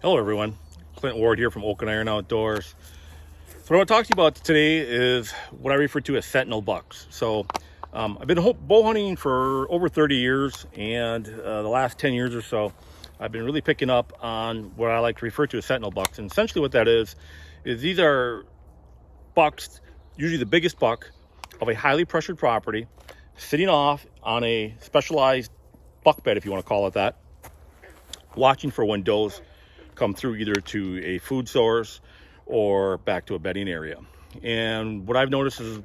Hello everyone, Clint Ward here from Oak and Iron Outdoors. So what I want to talk to you about today is what I refer to as Sentinel bucks. So I've been bow hunting for over 30 years, and the last 10 years or so I've been really picking up on what I like to refer to as Sentinel bucks. And essentially what that is these are bucks, usually the biggest buck of a highly pressured property, sitting off on a specialized buck bed, if you want to call it that, watching for when does come through either to a food source or back to a bedding area. And what I've noticed is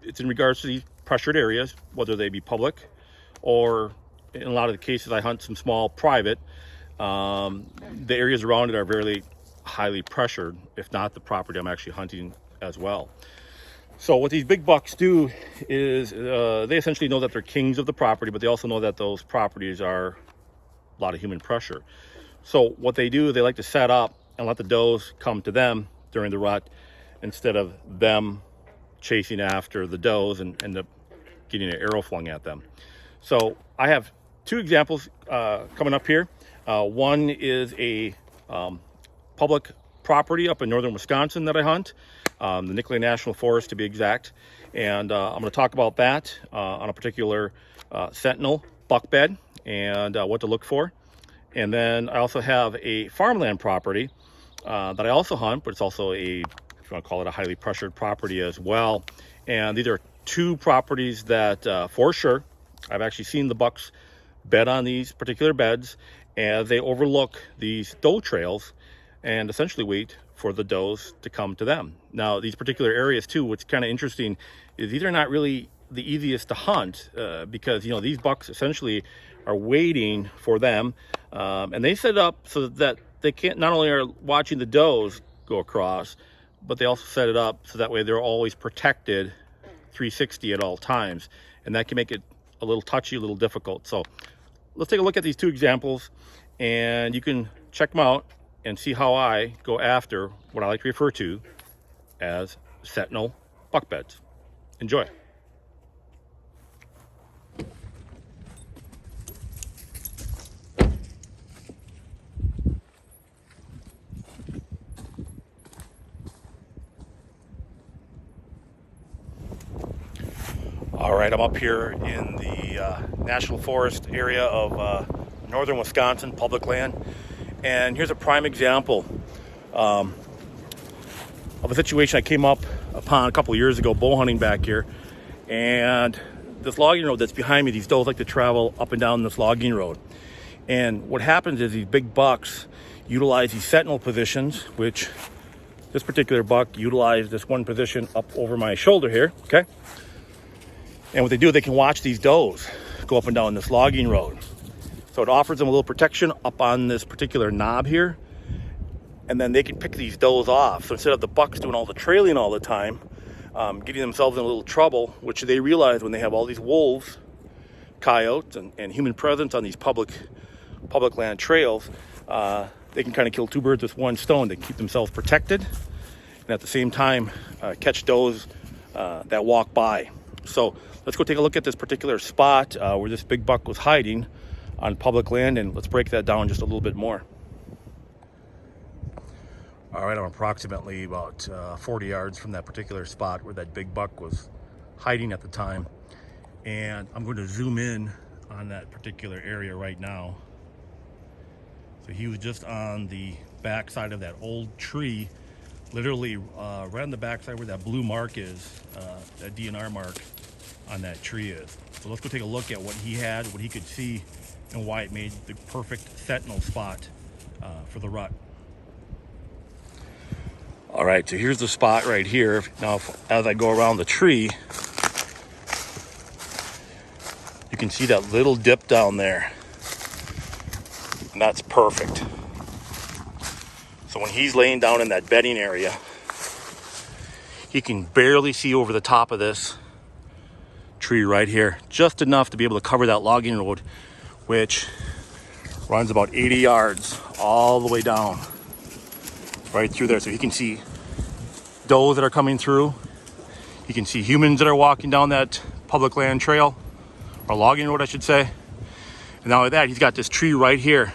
it's in regards to these pressured areas, whether they be public or in a lot of the cases I hunt some small private. The areas around it are very highly pressured, if not the property I'm actually hunting as well. So what these big bucks do is they essentially know that they're kings of the property, but they also know that those properties are a lot of human pressure. So what they do, they like to set up and let the does come to them during the rut instead of them chasing after the does and end up getting an arrow flung at them. So I have two examples coming up here. One is a public property up in northern Wisconsin that I hunt, the Nicolet National Forest to be exact. And I'm going to talk about that on a particular Sentinel buck bed and what to look for. And then I also have a farmland property that I also hunt, but it's also if you want to call it a highly pressured property as well. And these are two properties that for sure, I've actually seen the bucks bed on these particular beds as they overlook these doe trails and essentially wait for the does to come to them. Now, these particular areas too, what's kind of interesting is these are not really the easiest to hunt because, you know, these bucks essentially are waiting for them, and they set it up so that they can't, not only are watching the does go across, but they also set it up so that way they're always protected 360 at all times, and that can make it a little touchy, a little difficult. So let's take a look at these two examples, and you can check them out and see how I go after what I like to refer to as Sentinel buck beds. Enjoy. All right, I'm up here in the National Forest area of northern Wisconsin, public land. And here's a prime example of a situation I came up upon a couple years ago bow hunting back here. And this logging road that's behind me, these does like to travel up and down this logging road. And what happens is these big bucks utilize these sentinel positions, which this particular buck utilized this one position up over my shoulder here, okay? And what they do, they can watch these does go up and down this logging road. So it offers them a little protection up on this particular knob here. And then they can pick these does off. So instead of the bucks doing all the trailing all the time, getting themselves in a little trouble, which they realize when they have all these wolves, coyotes, and human presence on these public land trails, they can kind of kill two birds with one stone. They keep themselves protected and at the same time catch does that walk by. So let's go take a look at this particular spot where this big buck was hiding on public land, and let's break that down just a little bit more. All right, I'm approximately about 40 yards from that particular spot where that big buck was hiding at the time. And I'm going to zoom in on that particular area right now. So he was just on the back side of that old tree, literally right on the back side where that blue mark is, that DNR mark on that tree is. So let's go take a look at what he had, what he could see, and why it made the perfect sentinel spot for the rut. All right, so here's the spot right here. Now, as I go around the tree, you can see that little dip down there. And that's perfect. So when he's laying down in that bedding area, he can barely see over the top of this tree right here, just enough to be able to cover that logging road, which runs about 80 yards all the way down right through there. So he can see does that are coming through. He can see humans that are walking down that public land trail, or logging road I should say. And not only that, he's got this tree right here.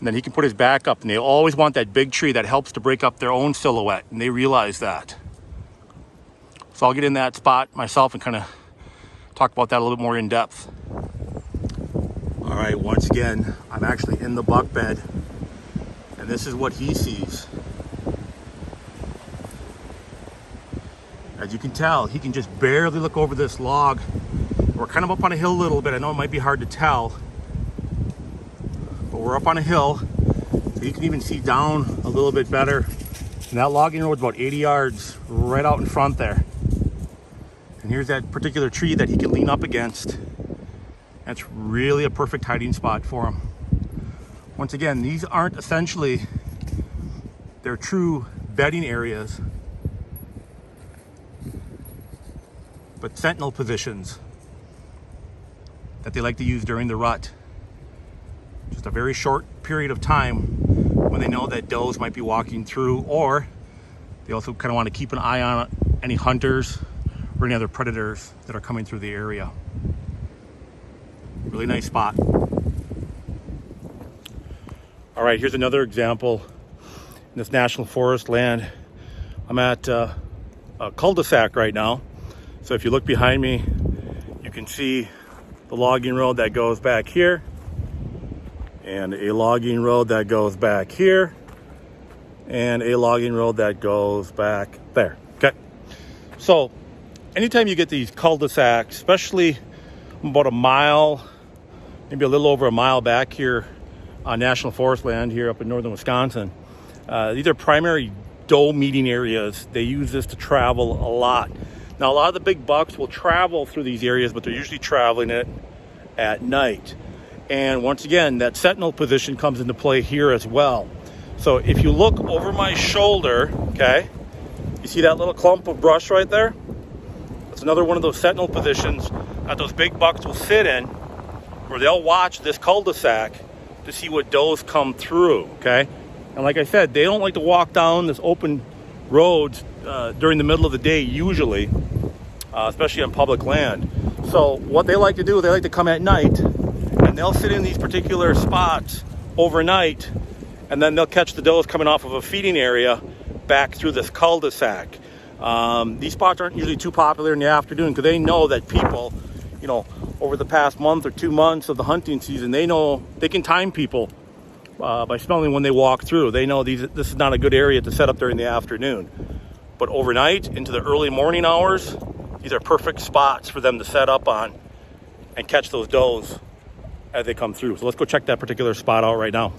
And then he can put his back up, and they always want that big tree that helps to break up their own silhouette, and they realize that. So I'll get in that spot myself and kind of talk about that a little bit more in depth. All right, once again, I'm actually in the buck bed, and this is what he sees. As you can tell, he can just barely look over this log. We're kind of up on a hill a little bit. I know it might be hard to tell, but we're up on a hill, so you can even see down a little bit better. And that logging road's about 80 yards right out in front there. And here's that particular tree that he can lean up against. That's really a perfect hiding spot for him. Once again, these aren't essentially their true bedding areas, but sentinel positions that they like to use during the rut. Just a very short period of time when they know that does might be walking through, or they also kind of want to keep an eye on any hunters or any other predators that are coming through the area. Really nice spot. All right, here's another example in this national forest land. I'm at a cul-de-sac right now. So if you look behind me, you can see the logging road that goes back here, and a logging road that goes back here, and a logging road that goes back there. Okay. So anytime you get these cul-de-sacs, especially about a mile, maybe a little over a mile back here on national forest land here up in northern Wisconsin, these are primary doe meeting areas. They use this to travel a lot. Now, a lot of the big bucks will travel through these areas, but they're usually traveling it at night. And once again, that sentinel position comes into play here as well. So if you look over my shoulder, okay, you see that little clump of brush right there? That's another one of those sentinel positions that those big bucks will sit in, where they'll watch this cul-de-sac to see what does come through, okay? And like I said, they don't like to walk down this open roads during the middle of the day usually, especially on public land. So what they like to do, they like to come at night, and they'll sit in these particular spots overnight, and then they'll catch the does coming off of a feeding area back through this cul-de-sac. These spots aren't usually too popular in the afternoon because they know that people, you know, over the past month or 2 months of the hunting season, they know they can time people by smelling when they walk through. They know this is not a good area to set up during the afternoon. But overnight, into the early morning hours, these are perfect spots for them to set up on and catch those does as they come through. So let's go check that particular spot out right now.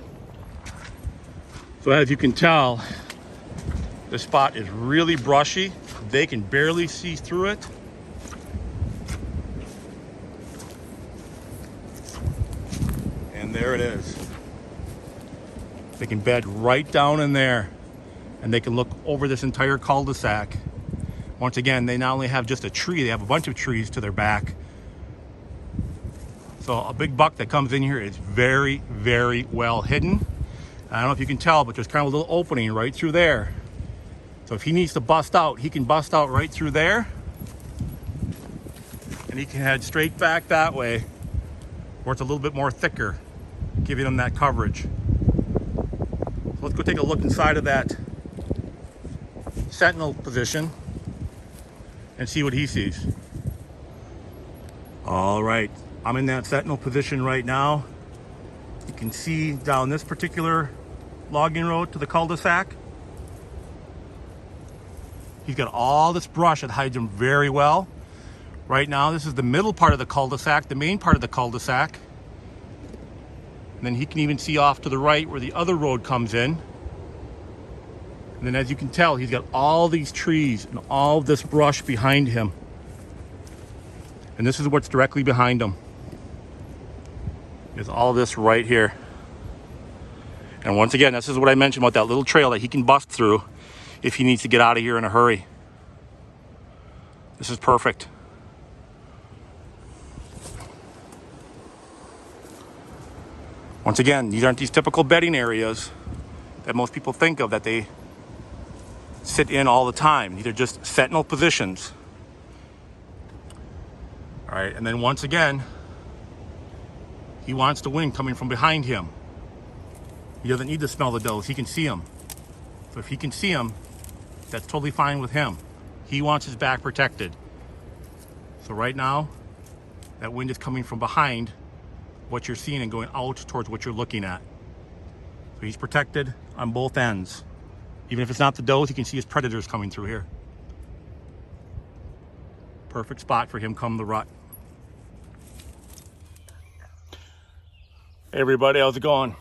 So as you can tell, this spot is really brushy. They can barely see through it. And there it is. They can bed right down in there, and they can look over this entire cul-de-sac. Once again, they not only have just a tree, they have a bunch of trees to their back. So a big buck that comes in here is very, very well hidden. I don't know if you can tell, but there's kind of a little opening right through there. So if he needs to bust out, he can bust out right through there, and he can head straight back that way, where it's a little bit more thicker, giving him that coverage. So let's go take a look inside of that sentinel position and see what he sees. All right, I'm in that sentinel position right now. You can see down this particular logging road to the cul-de-sac. He's got all this brush that hides him very well. Right now, this is the middle part of the cul-de-sac, the main part of the cul-de-sac. And then he can even see off to the right where the other road comes in. And then as you can tell, he's got all these trees and all this brush behind him. And this is what's directly behind him. Is all this right here. And once again, this is what I mentioned about that little trail that he can bust through if he needs to get out of here in a hurry. This is perfect. Once again, these aren't these typical bedding areas that most people think of that they sit in all the time. These are just sentinel positions. All right, and then once again, he wants to win coming from behind him. He doesn't need to smell the does. He can see them. So if he can see them, that's totally fine with him. He wants his back protected. So right now, that wind is coming from behind what you're seeing and going out towards what you're looking at. So he's protected on both ends. Even if it's not the does, you can see his predators coming through here. Perfect spot for him come the rut. Hey everybody, how's it going?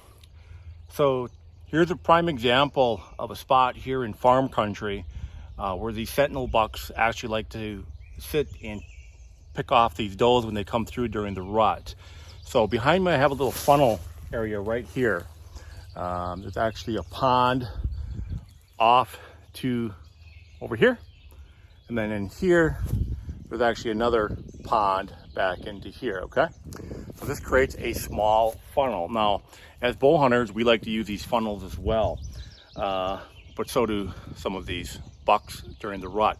So here's a prime example of a spot here in farm country where these sentinel bucks actually like to sit and pick off these does when they come through during the rut. So behind me I have a little funnel area right here. There's actually a pond off to over here, and then in here there's actually another pond back into here. Okay, so this creates a small funnel. Now as bow hunters we like to use these funnels as well, but so do some of these bucks during the rut.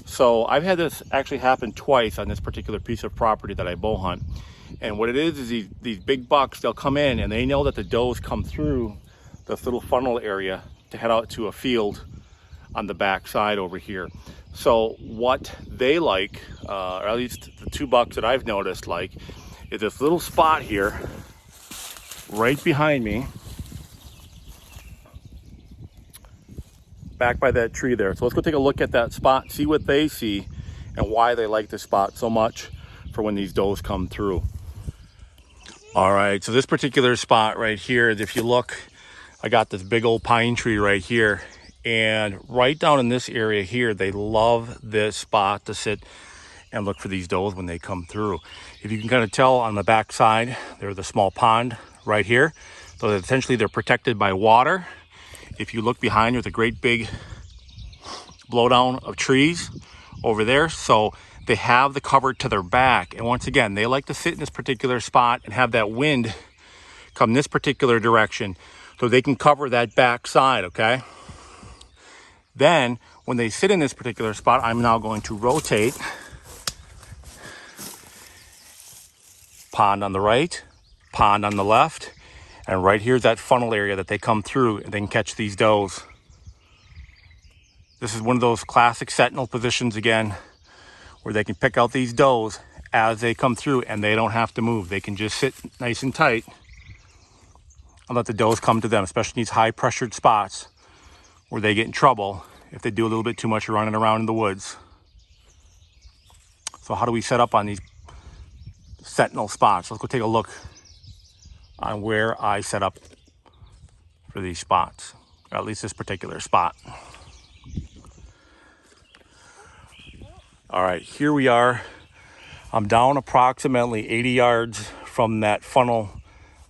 So I've had this actually happen twice on this particular piece of property that I bow hunt. And what it is these big bucks, they'll come in and they know that the does come through this little funnel area to head out to a field on the back side over here. So what they like, or at least the two bucks that I've noticed like, is this little spot here right behind me, back by that tree there. So let's go take a look at that spot, see what they see and why they like this spot so much for when these does come through. All right, so this particular spot right here, if you look, I got this big old pine tree right here, and right down in this area here, they love this spot to sit and look for these does when they come through. If you can kind of tell on the back side, there's a small pond right here. So essentially they're protected by water. If you look behind, there's a great big blowdown of trees over there. So they have the cover to their back. And once again, they like to sit in this particular spot and have that wind come this particular direction so they can cover that back side, okay? Then when they sit in this particular spot, I'm now going to rotate. Pond on the right, pond on the left, and right here's that funnel area that they come through and they can catch these does. This is one of those classic sentinel positions again, where they can pick out these does as they come through and they don't have to move. They can just sit nice and tight and let the does come to them, especially in these high pressured spots where they get in trouble if they do a little bit too much running around in the woods. So how do we set up on these sentinel spots? Let's go take a look on where I set up for these spots, or at least this particular spot. All right, here we are. I'm down approximately 80 yards from that funnel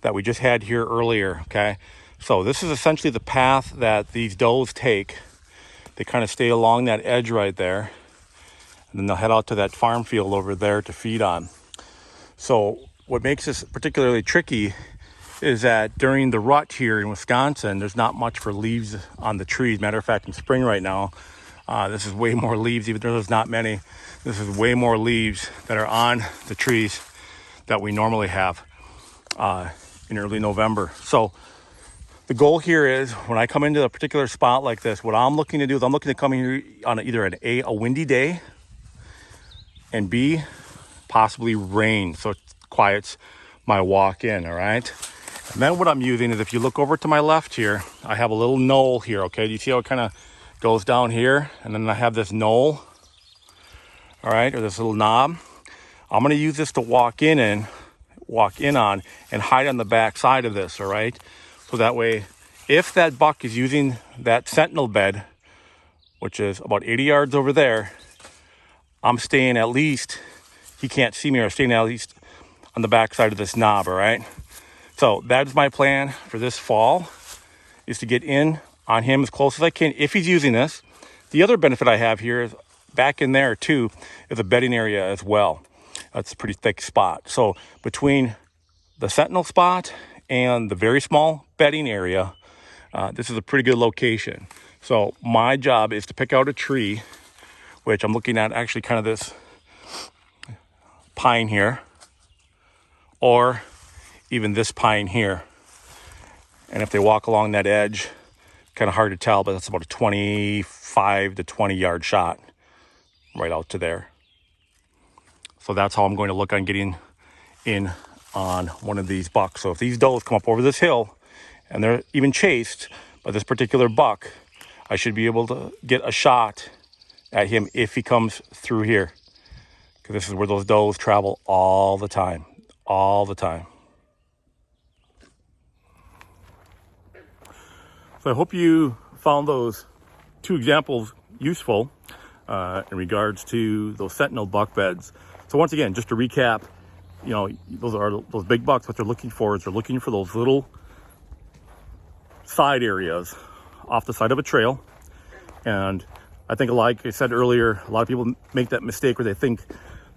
that we just had here earlier, okay? So this is essentially the path that these does take. They kind of stay along that edge right there, and then they'll head out to that farm field over there to feed on. So what makes this particularly tricky is that during the rut here in Wisconsin, there's not much for leaves on the trees. Matter of fact, in spring right now, this is way more leaves, even though there's not many. This is way more leaves that are on the trees that we normally have in early November. So the goal here is when I come into a particular spot like this, what I'm looking to do is I'm looking to come here on either a windy day, and B, possibly rain, so it quiets my walk in, all right? And then what I'm using is, if you look over to my left here, I have a little knoll here, okay? Do you see how it kind of goes down here? And then I have this knoll, all right, or this little knob. I'm gonna use this to walk in on and hide on the back side of this, all right? So that way, if that buck is using that sentinel bed, which is about 80 yards over there, I'm staying at least, he can't see me, or staying at least on the back side of this knob, all right? So that's my plan for this fall, is to get in on him as close as I can if he's using this. The other benefit I have here is back in there too is a bedding area as well. That's a pretty thick spot. So between the sentinel spot and the very small bedding area, this is a pretty good location. So my job is to pick out a tree, which I'm looking at actually kind of this pine here, or even this pine here. And if they walk along that edge, kind of hard to tell, but that's about a 25 to 20 yard shot right out to there. So that's how I'm going to look on getting in on one of these bucks. So if these does come up over this hill and they're even chased by this particular buck, I should be able to get a shot at him if he comes through here, because this is where those does travel all the time. So I hope you found those two examples useful in regards to those Sentinel buck beds. So once again, just to recap, you know, those big bucks. What they're looking for is they're looking for those little side areas off the side of a trail. And I think, like I said earlier, a lot of people make that mistake where they think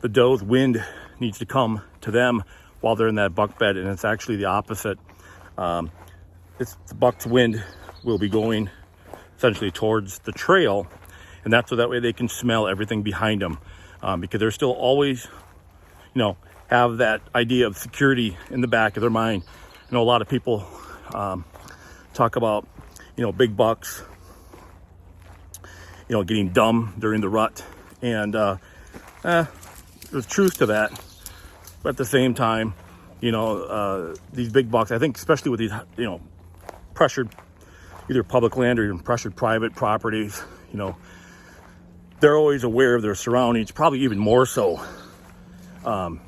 the doe's wind needs to come to them while they're in that buck bed, and it's actually the opposite. It's the buck's wind will be going essentially towards the trail, and that's so that way they can smell everything behind them, because they're still always, you know, have that idea of security in the back of their mind. I know a lot of people talk about, you know, big bucks, you know, getting dumb during the rut, and there's truth to that. But at the same time, you know, these big bucks, I think, especially with these, you know, pressured either public land or even pressured private properties, you know, they're always aware of their surroundings, probably even more so,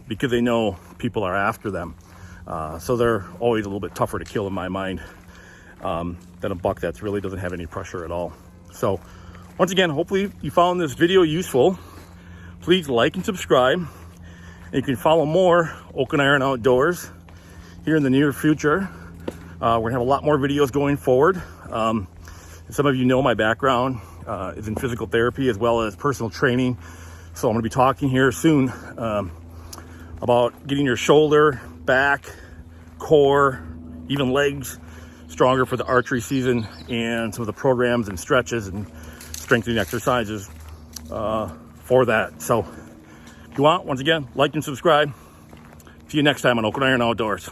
because they know people are after them. So they're always a little bit tougher to kill in my mind than a buck that really doesn't have any pressure at all. So once again, hopefully you found this video useful. Please like and subscribe. And you can follow more Oak and Iron Outdoors here in the near future. We're gonna have a lot more videos going forward. Some of you know my background is in physical therapy as well as personal training. So I'm gonna be talking here soon about getting your shoulder, back, core, even legs stronger for the archery season, and some of the programs and stretches and strengthening exercises for that. So if you want, once again, like and subscribe. See you next time on Oak and Iron Outdoors.